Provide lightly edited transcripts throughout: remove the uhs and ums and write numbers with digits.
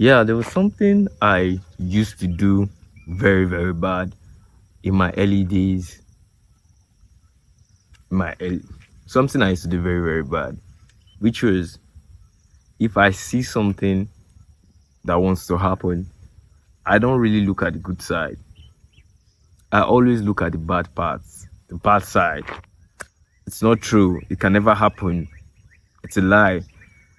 Yeah, there was something I used to do very, very bad in my early days. My early, something I used to do very, very bad, which was if I see something that wants to happen, I don't really look at the good side. I always look at the bad parts, the bad side. It's not true. It can never happen. It's a lie.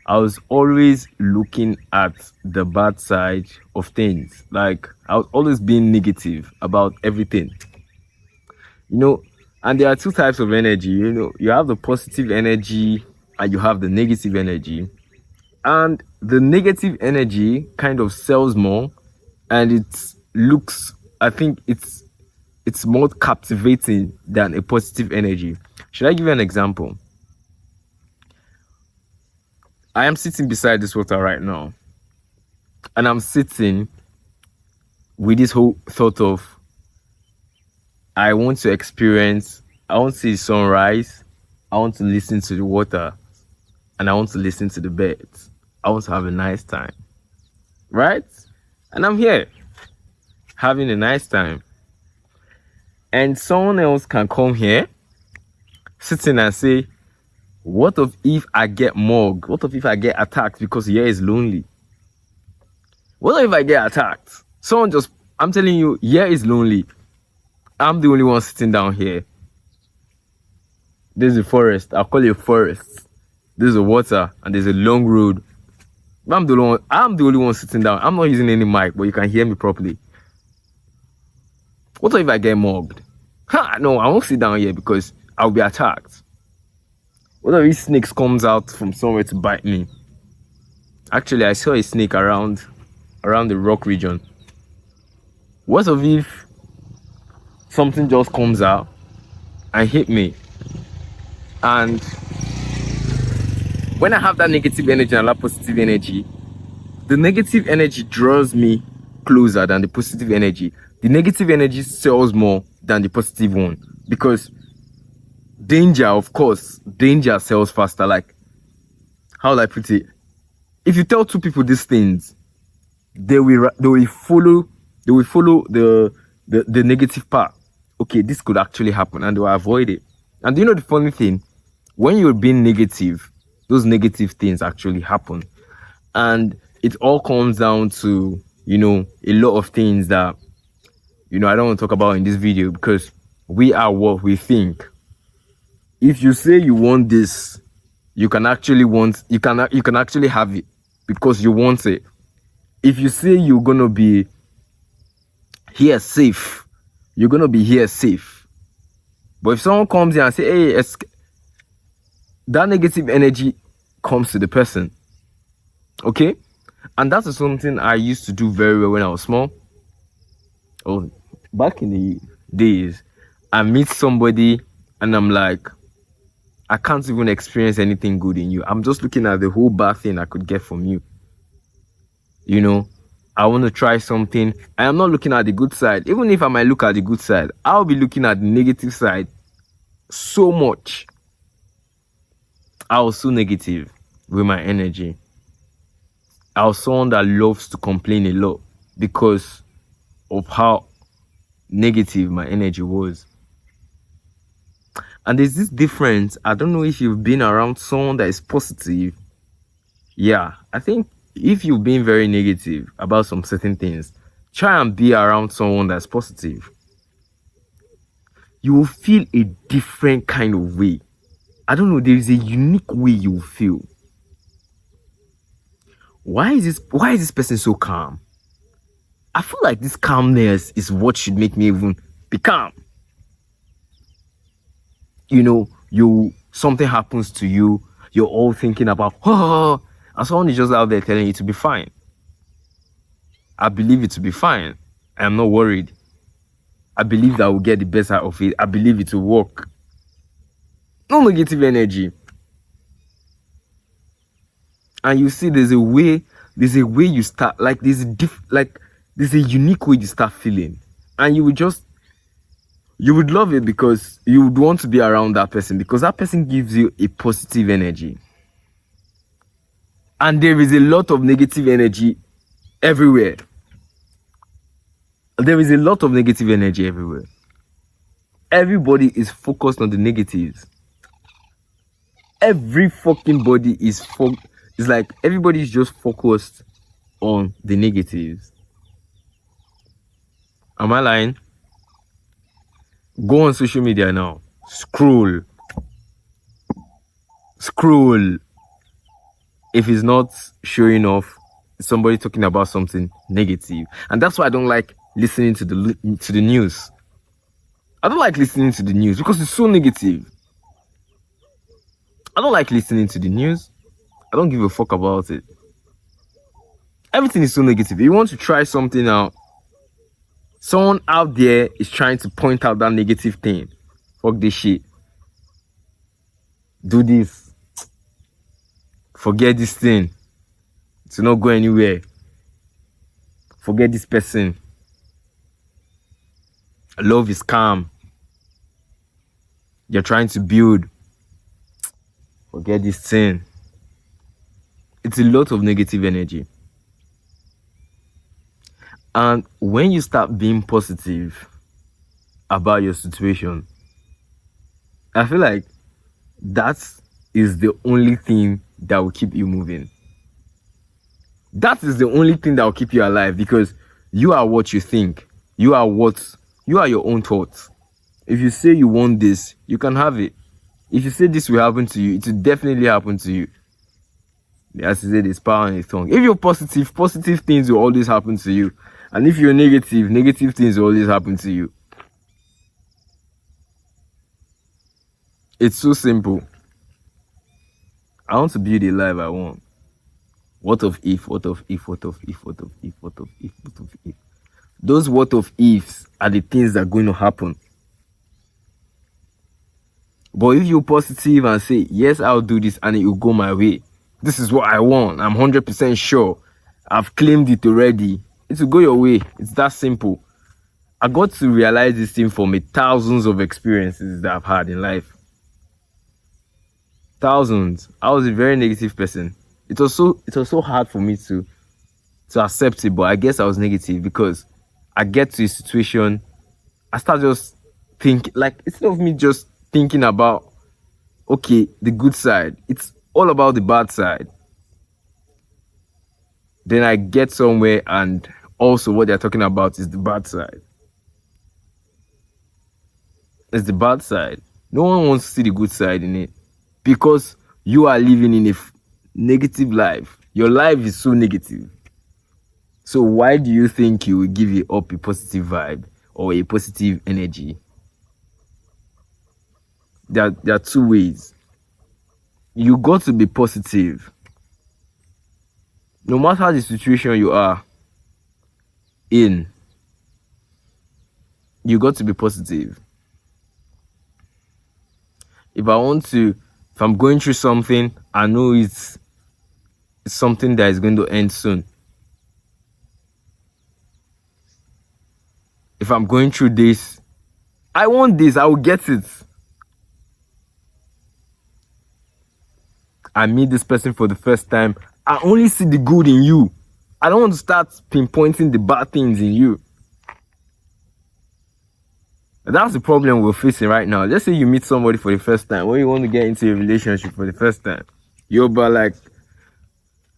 I was always looking at the bad side of things. Like I was always being negative about everything. You know, and there are two types of energy. You have the positive energy and you have the negative energy. And the negative energy kind of sells more and it looks, I think it's more captivating than a positive energy. Should I give you an example? I am sitting beside this water right now, and I'm sitting with this whole thought of I want to experience, I want to see the sunrise, I want to listen to the water, and I want to listen to the birds. I want to have a nice time, right? And I'm here having a nice time. And someone else can come here, sitting and say, what if I get mugged? What if I get attacked because here is lonely? What if I get attacked? I'm telling you, here is lonely. I'm the only one sitting down here. There's a forest. I'll call it a forest. There's a water and there's a long road. I'm the only one sitting down. I'm not using any mic, but you can hear me properly. What if I get mugged? No, I won't sit down here because I'll be attacked. What if snakes comes out from somewhere to bite me? Actually, I saw a snake around the rock region. What if something just comes out and hit me? And when I have that negative energy and that positive energy, the negative energy draws me closer than the positive energy. The negative energy sells more than the positive one because danger, of course, danger sells faster. Like, how will I put it? If you tell two people these things, they will follow the negative part. Okay, this could actually happen, and they will avoid it. And you know the funny thing, when you're being negative, those negative things actually happen, and it all comes down to a lot of things that I don't want to talk about in this video because we are what we think. If you say you want this, you can actually have it because you want it. If you say you're gonna be here safe, you're gonna be here safe. But if someone comes here and say, hey, that negative energy comes to the person. Okay? And that is something I used to do very well when I was small. Oh, back in the days, I meet somebody and I'm like, I can't even experience anything good in you. I'm just looking at the whole bad thing I could get from you. I want to try something. I am not looking at the good side. Even if I might look at the good side, I'll be looking at the negative side so much. I was so negative with my energy. I was someone that loves to complain a lot because of how negative my energy was. And there's this difference. I don't know if you've been around someone that is positive. Yeah, I think if you've been very negative about some certain things, try and be around someone that's positive. You will feel a different kind of way. I don't know, there is a unique way you will feel. Why is this person so calm? I feel like this calmness is what should make me even be calm. Something happens to you, you're all thinking about, and someone is just out there telling you to be fine. I believe it to be fine. I am not worried. I believe that I will get the best out of it. I believe it will work. No negative energy. And you see, there's a way you start, like there's a unique way you start feeling, and you would love it because you would want to be around that person because that person gives you a positive energy. And there is a lot of negative energy everywhere. There is a lot of negative energy everywhere. Everybody is focused on the negatives. Every fucking body is it's like everybody is just focused on the negatives. Am I lying? Go on social media now. Scroll. If it's not showing off, somebody talking about something negative. And that's why I don't like listening to the news. I don't like listening to the news because it's so negative. I don't like listening to the news. I don't give a fuck about it. Everything is so negative. If you want to try something out, someone out there is trying to point out that negative thing. Fuck this shit. Do this. Forget this thing. It's not go anywhere. Forget this person. Love is calm. You're trying to build. Forget this thing. It's a lot of negative energy. And when you start being positive about your situation, I feel like that is the only thing that will keep you moving. That is the only thing that will keep you alive, because you are what you think. You are your own thoughts. If you say you want this, you can have it. If you say this will happen to you, it will definitely happen to you. As I said, there's power in the tongue. If you're positive, positive things will always happen to you. And if you're negative, negative things will always happen to you. It's so simple. I want to build a life I want. What of if, what of if, what of if, what of if, what of if, what of if. Those what of ifs are the things that are going to happen. But if you're positive and say, yes, I'll do this and it will go my way. This is what I want. I'm 100% sure. I've claimed it already. It will go your way. It's that simple. I got to realize this thing from thousands of experiences that I've had in life. Thousands. I was a very negative person. It was so hard for me to accept it, but I guess I was negative because I get to a situation, I start just think, like, instead of me just thinking about, okay, the good side, it's all about the bad side. Then I get somewhere and also what they're talking about is the bad side. It's the bad side. No one wants to see the good side in it because you are living in a negative life. Your life is so negative. So why do you think you will give it up a positive vibe or a positive energy? There are two ways. You got to be positive. No matter the situation you are in, you got to be positive. If I'm going through something, I know it's something that is going to end soon. If I'm going through this, I want this, I will get it. I meet this person for the first time, I only see the good in you. I don't want to start pinpointing the bad things in you. That's the problem we're facing right now. Let's say you meet somebody for the first time, when you want to get into a relationship for the first time. You're but like,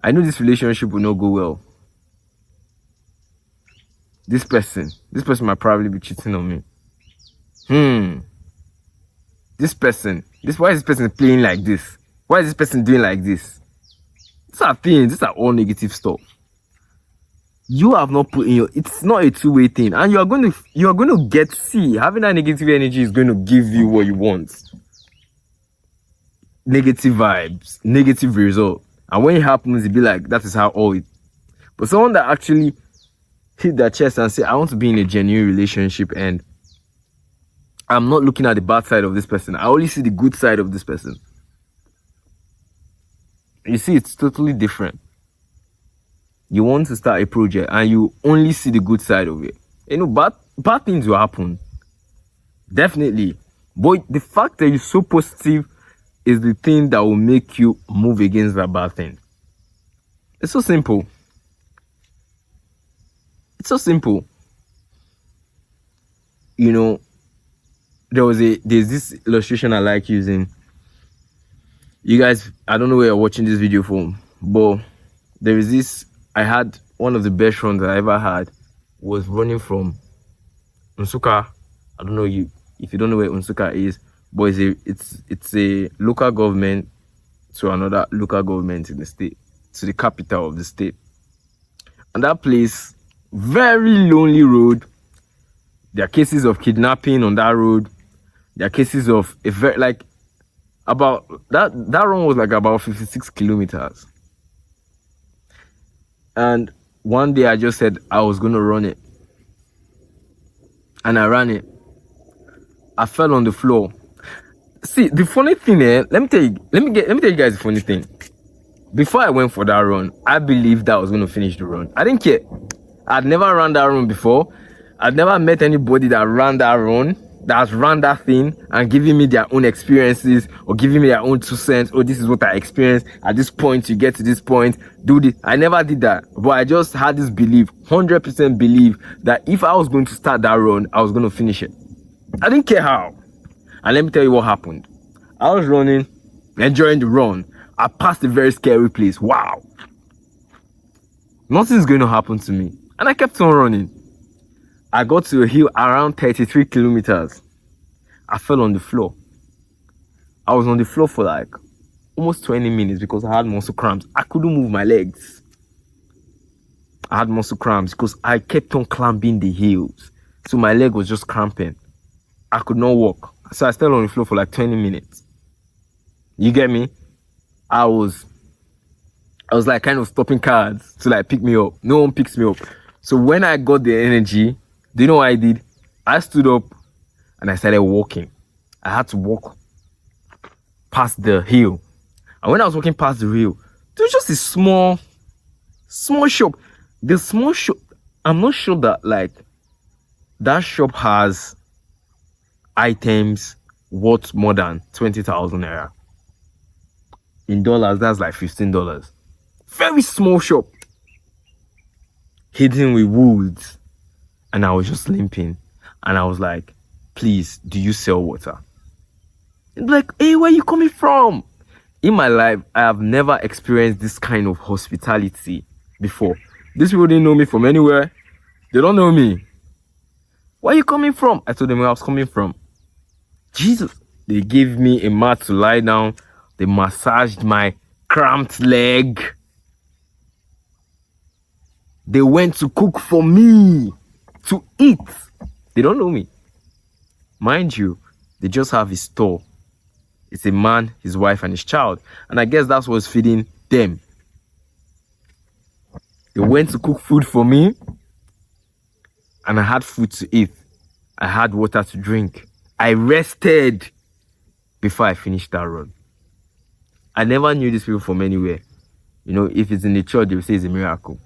I know this relationship will not go well. This person might probably be cheating on me. Why is this person playing like this? Why is this person doing like this? These are things, these are all negative stuff. You have not put in it's not a two-way thing, and you are going to get having that negative energy is going to give you what you want. Negative vibes, negative result. And when it happens, it'll be like, that is how all it. But someone that actually hit their chest and say, I want to be in a genuine relationship and I'm not looking at the bad side of this person. I only see the good side of this person. You see, it's totally different. You want to start a project and you only see the good side of it. You know, bad things will happen. Definitely. But the fact that you're so positive is the thing that will make you move against that bad thing. It's so simple. It's so simple. You know, there's this illustration I like using. You guys, I don't know where you're watching this video from, but there is this. I had one of the best runs I ever had was running from Unsuka. I don't know you if you don't know where Unsuka is, but it's a local government to another local government in the state, to the capital of the state. And that place, very lonely road. There are cases of kidnapping on that road. There are cases of a very like about that run was like about 56 kilometers. And one day I just said I was gonna run it. And I ran it. I fell on the floor. See, the funny thing let me tell you guys the funny thing. Before I went for that run, I believed that I was gonna finish the run. I didn't care. I'd never run that run before. I'd never met anybody that ran that run, that has run that thing and giving me their own experiences or giving me their own 2 cents. Oh, this is what I experienced. At this point, you get to this point, do this. I never did that. But I just had this belief, 100% belief, that if I was going to start that run, I was going to finish it. I didn't care how. And let me tell you what happened. I was running, enjoying the run. I passed a very scary place. Wow. Nothing's going to happen to me. And I kept on running. I got to a hill around 33 kilometers. I fell on the floor. I was on the floor for like almost 20 minutes because I had muscle cramps. I couldn't move my legs. I had muscle cramps because I kept on climbing the hills. So my leg was just cramping. I could not walk. So I stayed on the floor for like 20 minutes. You get me? I was like kind of stopping cars to like pick me up. No one picks me up. So when I got the energy, do you know what I did? I stood up and I started walking. I had to walk past the hill. And when I was walking past the hill, there was just a small shop. The small shop, I'm not sure that like that shop has items worth more than 20,000 naira. In dollars, that's like $15. Very small shop. Hidden with woods. And I was just limping. And I was like, please, do you sell water? Like, hey, where are you coming from? In my life, I have never experienced this kind of hospitality before. These people didn't know me from anywhere. They don't know me. Where are you coming from? I told them where I was coming from. Jesus. They gave me a mat to lie down. They massaged my cramped leg. They went to cook for me to eat. They don't know me. Mind you, they just have a store. It's a man, his wife, and his child. And I guess that's what's feeding them. They went to cook food for me. And I had food to eat. I had water to drink. I rested before I finished that run. I never knew these people from anywhere. You know, if it's in the church, they will say it's a miracle.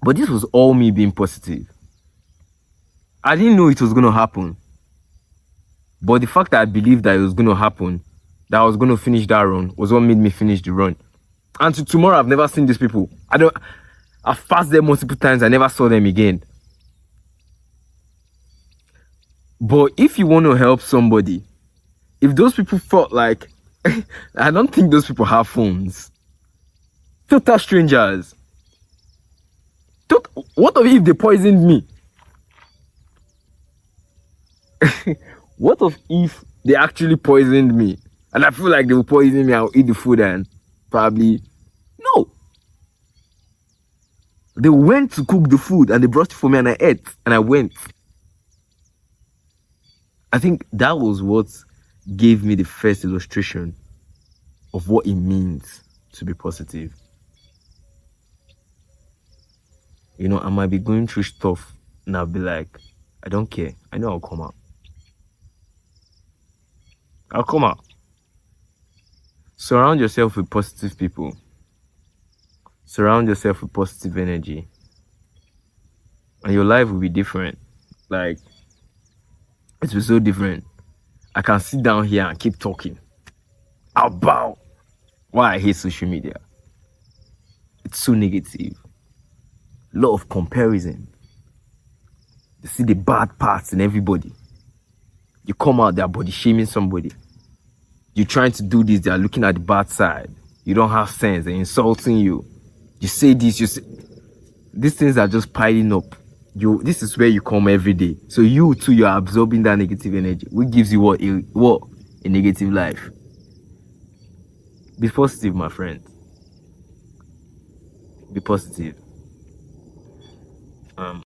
But this was all me being positive. I didn't know it was going to happen. But the fact that I believed that it was going to happen, that I was going to finish that run, was what made me finish the run. And to tomorrow, I've never seen these people. I've passed them multiple times. I never saw them again. But if you want to help somebody, if those people felt like, I don't think those people have phones. Total strangers. What if they poisoned me? What if they actually poisoned me? And I feel like they will poison me, I'll eat the food and probably... No. They went to cook the food and they brought it for me and I ate and I went. I think that was what gave me the first illustration of what it means to be positive. You know, I might be going through stuff and I'll be like, I don't care. I know I'll come out. I'll come out. Surround yourself with positive people. Surround yourself with positive energy. And your life will be different. Like, it will be so different. I can sit down here and keep talking about why I hate social media. It's so negative. A lot of comparison. You see the bad parts in everybody. You come out there body shaming somebody. You're trying to do this, they're looking at the bad side. You don't have sense, they're insulting you. You say this, you say these things are just piling up. This is where you come every day. So you too, you're absorbing that negative energy, which gives you what a negative life. Be positive, my friend. Be positive.